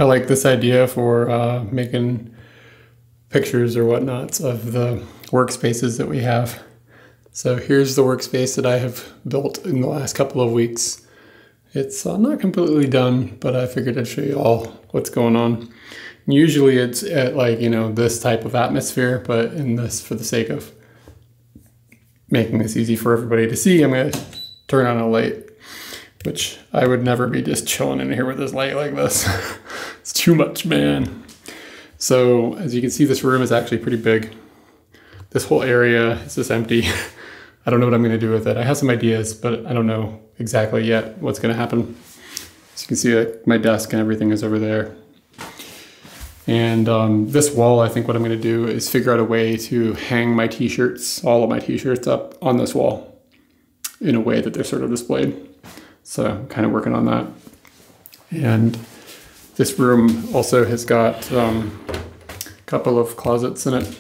I like this idea for making pictures or whatnots of the workspaces that we have. So here's the workspace that I have built in the last couple of weeks. It's not completely done, but I figured I'd show you all what's going on. Usually it's at like, this type of atmosphere, but in this, for the sake of making this easy for everybody to see, I'm gonna turn on a light, which I would never be just chilling in here with this light like this. It's too much, man. So as you can see, this room is actually pretty big. This whole area is just empty. I don't know what I'm gonna do with it. I have some ideas, but I don't know exactly yet what's gonna happen. As you can see, my desk and everything is over there. And this wall, I think what I'm gonna do is figure out a way to hang my t-shirts, all of my t-shirts up on this wall in a way that they're sort of displayed. So I'm kind of working on that. And this room also has got a couple of closets in it.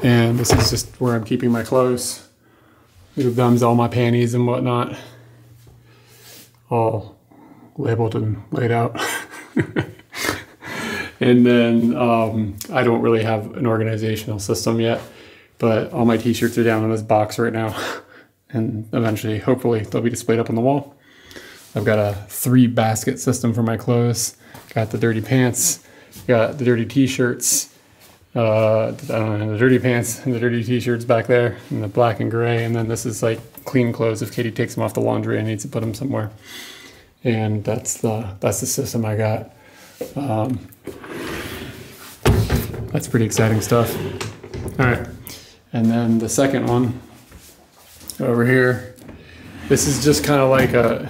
And this is just where I'm keeping my clothes. Thumbs, all my panties and whatnot. All labeled and laid out. And then I don't really have an organizational system yet, but all my t-shirts are down in this box right now. And eventually, hopefully, they'll be displayed up on the wall. I've got a 3-basket system for my clothes. Got the dirty pants, got the dirty t-shirts, the dirty pants and the dirty t-shirts back there, and the black and gray. And then this is like clean clothes if Katie takes them off the laundry and needs to put them somewhere. And that's the system I got. That's pretty exciting stuff. All right, and then the second one over here, this is just kind of like a,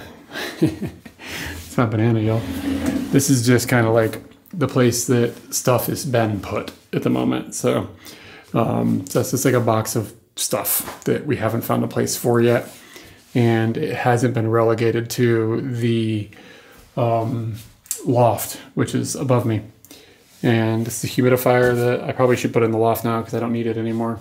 it's not banana, y'all. This is just kind of like the place that stuff has been put at the moment. So that's just like a box of stuff that we haven't found a place for yet. And it hasn't been relegated to the loft, which is above me. And it's the humidifier that I probably should put in the loft now because I don't need it anymore.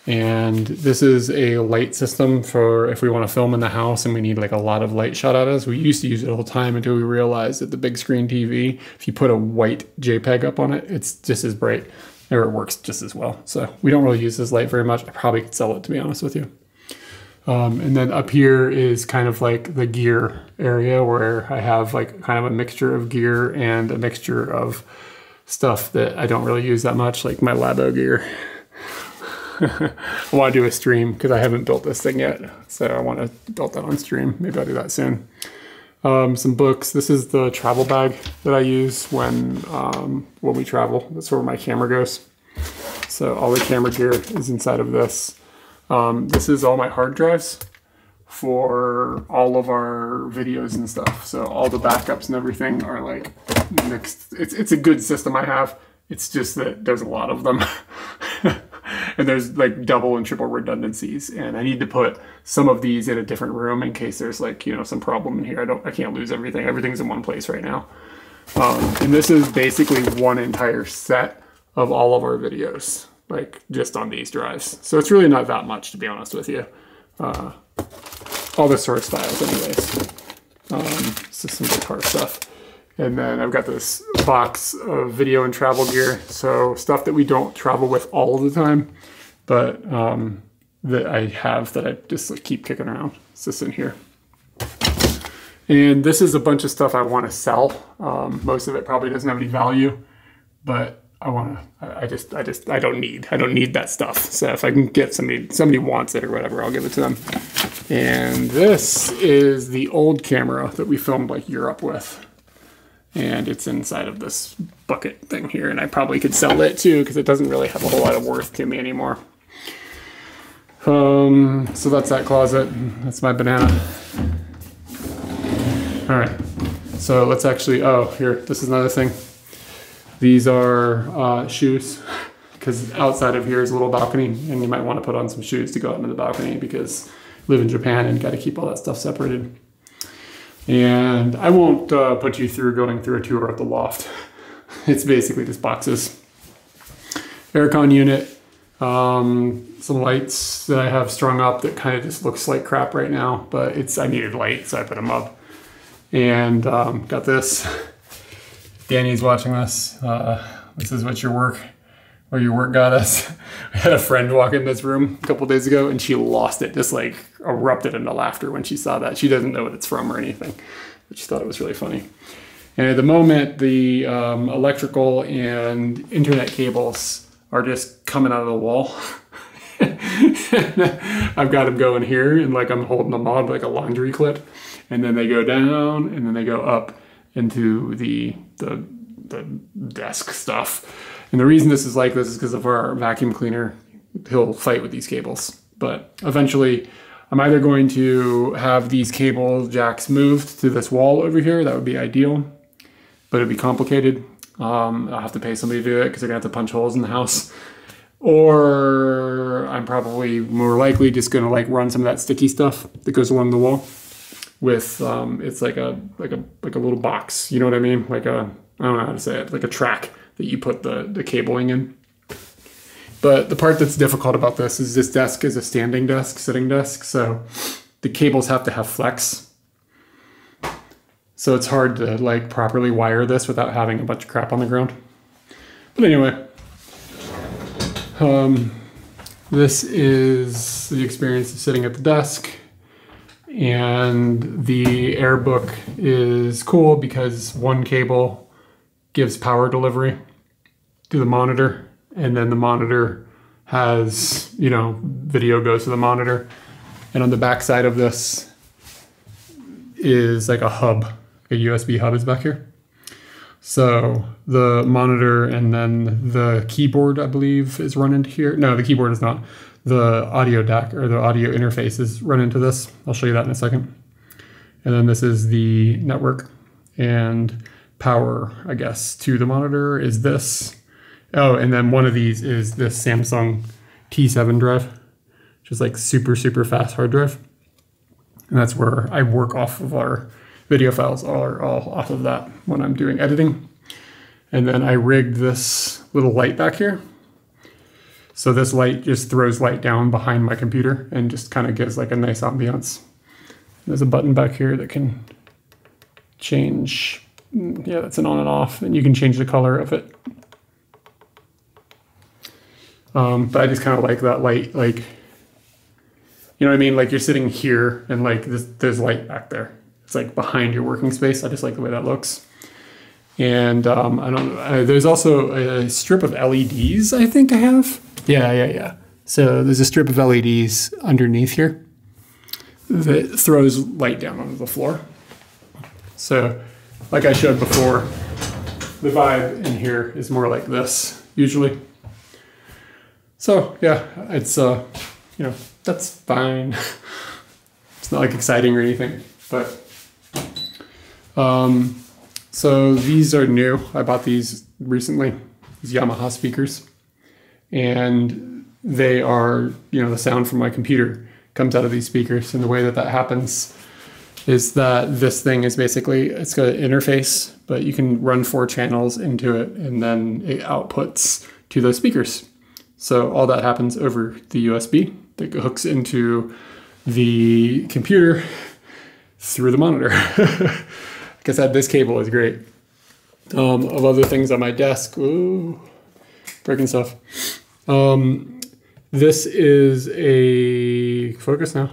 And this is a light system for if we want to film in the house and we need like a lot of light shot at us. We used to use it all the time until we realized that the big screen TV, if you put a white JPEG up on it, it's just as bright, or it works just as well. So we don't really use this light very much. I probably could sell it, to be honest with you. And then up here is kind of like the gear area where I have like kind of a mixture of gear and a mixture of stuff that I don't really use that much, like my Labo gear. I want to do a stream because I haven't built this thing yet. So I want to build that on stream. Maybe I'll do that soon. Some books. This is the travel bag that I use when we travel. That's where my camera goes. So all the camera gear is inside of this. This is all my hard drives for all of our videos and stuff. So all the backups and everything are like mixed. It's a good system I have. It's just that there's a lot of them. And there's like double and triple redundancies. And I need to put some of these in a different room in case there's like, some problem in here. I can't lose everything. Everything's in one place right now. And this is basically one entire set of all of our videos, like just on these drives. So it's really not that much, to be honest with you. All the source files anyways. This is some guitar stuff. And then I've got this box of video and travel gear. So stuff that we don't travel with all the time, but that I have that I just like, keep kicking around. It's just in here. And this is a bunch of stuff I want to sell. Most of it probably doesn't have any value, but I don't need that stuff. So if I can get somebody wants it or whatever, I'll give it to them. And this is the old camera that we filmed like Europe with. And it's inside of this bucket thing here. And I probably could sell it too, because it doesn't really have a whole lot of worth to me anymore. So that's that closet. That's my banana. All right. So let's actually, here, this is another thing. These are shoes, because outside of here is a little balcony, and you might want to put on some shoes to go out into the balcony because I live in Japan and got to keep all that stuff separated. And I won't put you through going through a tour of the loft. It's basically just boxes. Aircon unit, some lights that I have strung up that kind of just looks like crap right now, but I needed light, so I put them up. And got this. Danny's watching this. This is what your work got us. I had a friend walk in this room a couple days ago and she lost it, just like erupted into laughter when she saw that. She doesn't know what it's from or anything, but she thought it was really funny. And at the moment, the electrical and internet cables are just coming out of the wall. I've got them going here and like I'm holding them on like a laundry clip. And then they go down and then they go up into the desk stuff. And the reason this is like this is because of our vacuum cleaner. He'll fight with these cables. But eventually, I'm either going to have these cable jacks moved to this wall over here. That would be ideal. But it'd be complicated. I'll have to pay somebody to do it because they're going to have to punch holes in the house. Or I'm probably more likely just going to like run some of that sticky stuff that goes along the wall with, it's like a little box. You know what I mean? Like I don't know how to say it, like a track that you put the cabling in. But the part that's difficult about this is this desk is a standing desk, sitting desk, so the cables have to have flex. So it's hard to like properly wire this without having a bunch of crap on the ground. But anyway, this is the experience of sitting at the desk. And the AirBook is cool because one cable gives power delivery to the monitor, and then the monitor has, you know, video goes to the monitor. And on the back side of this is like a hub, a USB hub is back here. So the monitor and then the keyboard, I believe, is run into here. No, the keyboard is not. The audio DAC or the audio interface is run into this. I'll show you that in a second. And then this is the network and power, I guess, to the monitor is this. Oh, and then one of these is this Samsung T7 drive, which is like super, super fast hard drive. And that's where I work off of our video files are all off of that when I'm doing editing. And then I rigged this little light back here. So this light just throws light down behind my computer and just kind of gives like a nice ambiance. There's a button back here that can change, yeah, that's an on and off, and you can change the color of it. But I just kind of like that light, like, you know what I mean? Like you're sitting here and like there's light back there. It's like behind your working space. I just like the way that looks. And there's also a strip of LEDs I think I have. Yeah. So there's a strip of LEDs underneath here that throws light down onto the floor. So like I showed before, the vibe in here is more like this usually. So yeah, it's, you know, that's fine. It's not like exciting or anything, but, so these are new. I bought these recently, these Yamaha speakers, and they are, you know, the sound from my computer comes out of these speakers. And the way that that happens is that this thing is basically, it's got an interface, but you can run 4 channels into it and then it outputs to those speakers. So all that happens over the USB that hooks into the computer through the monitor. Like I said, this cable is great. Of other things on my desk, ooh, breaking stuff. This is a, focus now.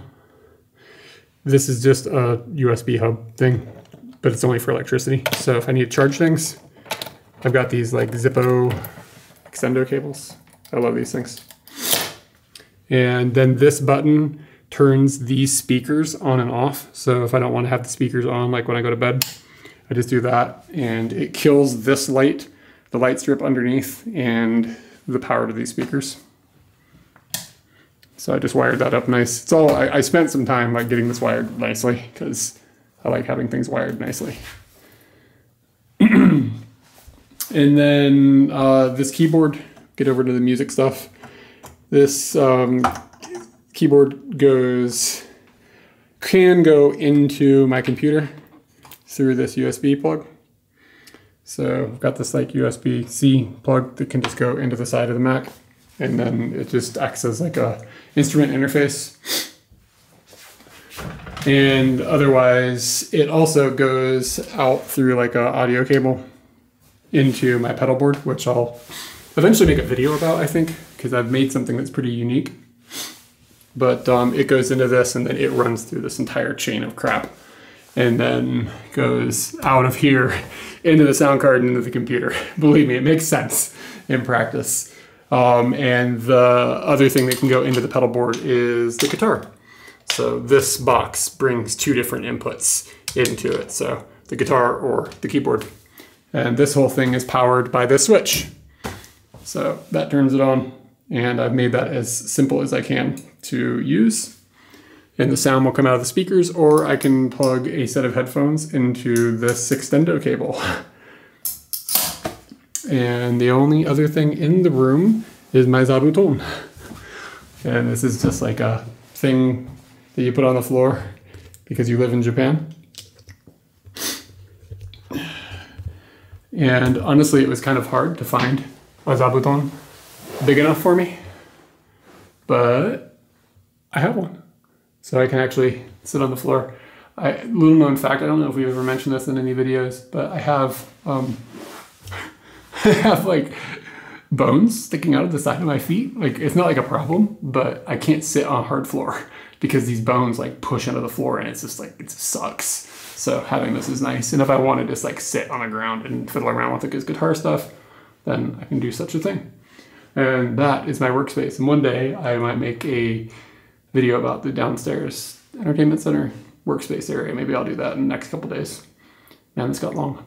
This is just a USB hub thing, but it's only for electricity. So if I need to charge things, I've got these like Zippo extendo cables. I love these things. And then this button turns these speakers on and off. So if I don't want to have the speakers on, like when I go to bed, I just do that and it kills this light, the light strip underneath, and the power to these speakers. So I just wired that up nice. It's all, I spent some time like getting this wired nicely because I like having things wired nicely. And then this keyboard, get over to the music stuff. This keyboard can go into my computer through this USB plug. So I've got this like USB-C plug that can just go into the side of the Mac, and then it just acts as like a instrument interface. And otherwise, it also goes out through like a audio cable into my pedal board, which I'll eventually make a video about, I think, because I've made something that's pretty unique. But it goes into this, and then it runs through this entire chain of crap, and then goes out of here into the sound card and into the computer. Believe me, it makes sense in practice. And the other thing that can go into the pedal board is the guitar. So this box brings two different inputs into it. So the guitar or the keyboard. And this whole thing is powered by this switch. So that turns it on. And I've made that as simple as I can to use. And the sound will come out of the speakers, or I can plug a set of headphones into this extendo cable. And the only other thing in the room is my zabuton. And this is just like a thing that you put on the floor because you live in Japan. And honestly, it was kind of hard to find a zabuton big enough for me, but I have one. So I can actually sit on the floor. Little known fact, I don't know if we've ever mentioned this in any videos, but I have I have like bones sticking out of the side of my feet. Like, it's not like a problem, but I can't sit on a hard floor because these bones like push into the floor, and it's just like, it just sucks. So having this is nice. And if I want to just like sit on the ground and fiddle around with the guitar stuff, then I can do such a thing. And that is my workspace. And one day I might make a video about the downstairs entertainment center workspace area. Maybe I'll do that in the next couple days. Man, this got long.